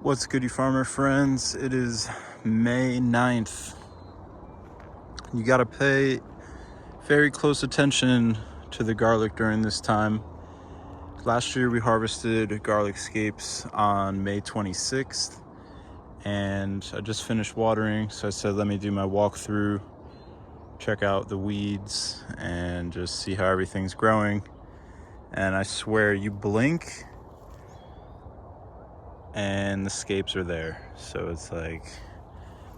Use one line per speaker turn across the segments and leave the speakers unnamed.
What's good, you farmer friends? It is May 9th. You got to pay very close attention to the garlic during this time. Last year we harvested garlic scapes on May 26th, and I just finished watering, so I said let me do my walkthrough, check out the weeds, and just see how everything's growing. And I swear, you blink and the scapes are there. So it's like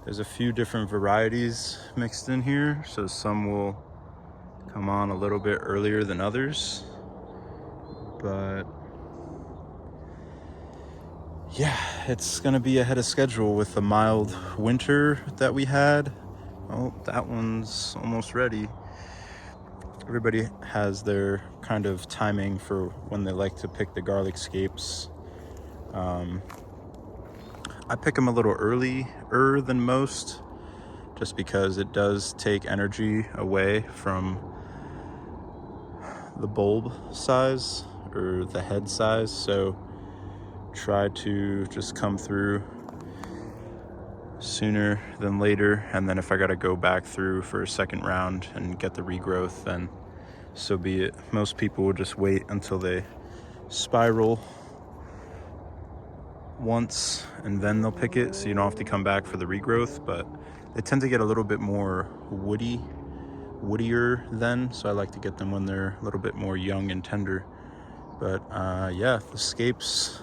there's a few different varieties mixed in here, so some will come on a little bit earlier than others, but yeah, it's gonna be ahead of schedule with the mild winter that we had. Oh, that one's almost ready. Everybody has their kind of timing for when they like to pick the garlic scapes. I pick them a little earlier than most, just because it does take energy away from the bulb size or the head size. So try to just come through sooner than later. And then if I got to go back through for a second round and get the regrowth, then so be it. Most people will just wait until they spiral once and then they'll pick it, so you don't have to come back for the regrowth. But they tend to get a little bit more woodier then, so I like to get them when they're a little bit more young and tender. But yeah, the scapes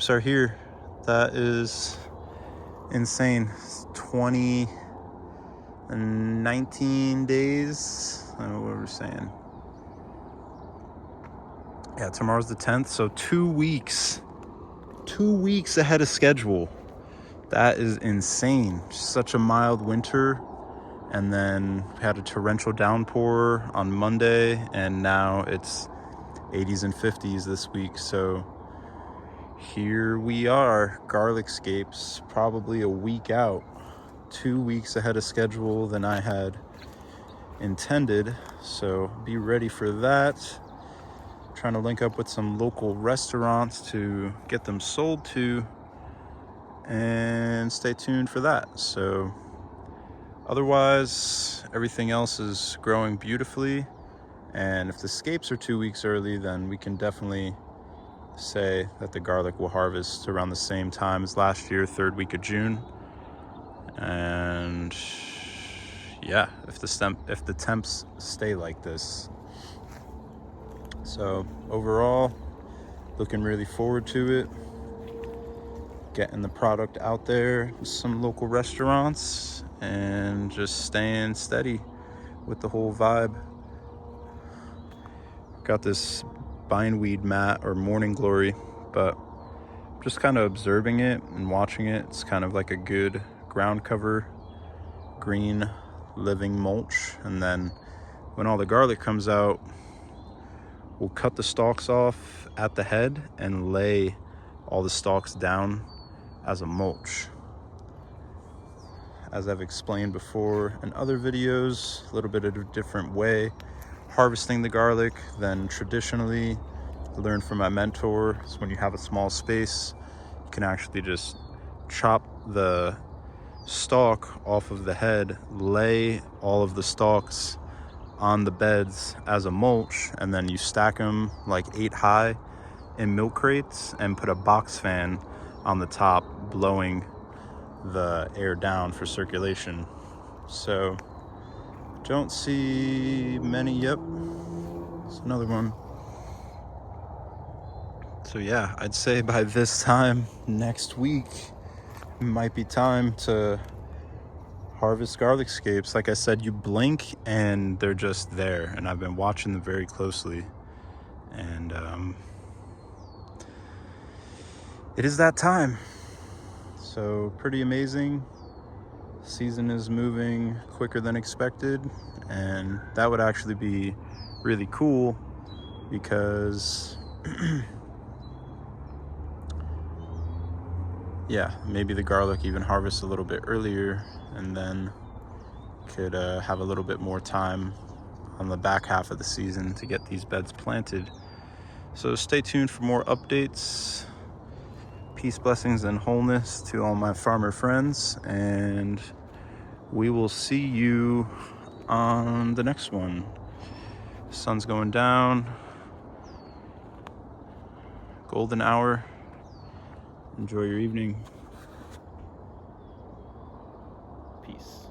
are here. That is insane. 19 days. I don't know what we're saying. Yeah, tomorrow's the 10th, so 2 weeks ahead of schedule. That is insane. Such a mild winter, and then we had a torrential downpour on Monday, and now it's 80s and 50s this week. So here we are, garlic scapes, probably a week out, 2 weeks ahead of schedule than I had intended. So be ready for that. Trying to link up with some local restaurants to get them sold to, and stay tuned for that. So otherwise, everything else is growing beautifully. And if the scapes are 2 weeks early, then we can definitely say that the garlic will harvest around the same time as last year, third week of June. And yeah, if the temps stay like this. So overall, looking really forward to it. Getting the product out there to some local restaurants and just staying steady with the whole vibe. Got this bindweed mat or morning glory, but just kind of observing it and watching it. It's kind of like a good ground cover, green living mulch. And then when all the garlic comes out, we'll cut the stalks off at the head and lay all the stalks down as a mulch. As I've explained before in other videos, a little bit of a different way harvesting the garlic than traditionally. I learned from my mentor is when you have a small space, you can actually just chop the stalk off of the head, lay all of the stalks on the beds as a mulch, and then you stack them like 8 high in milk crates and put a box fan on the top blowing the air down for circulation. So don't see many. Yep, it's another one. So yeah, I'd say by this time next week it might be time to harvest garlic scapes. Like I said, you blink and they're just there, and I've been watching them very closely, and it is that time. So pretty amazing. Season is moving quicker than expected, and that would actually be really cool because yeah, maybe the garlic even harvests a little bit earlier, and then could have a little bit more time on the back half of the season to get these beds planted. So stay tuned for more updates. Peace, blessings, and wholeness to all my farmer friends, and we will see you on the next one. Sun's going down, golden hour. Enjoy your evening. Peace.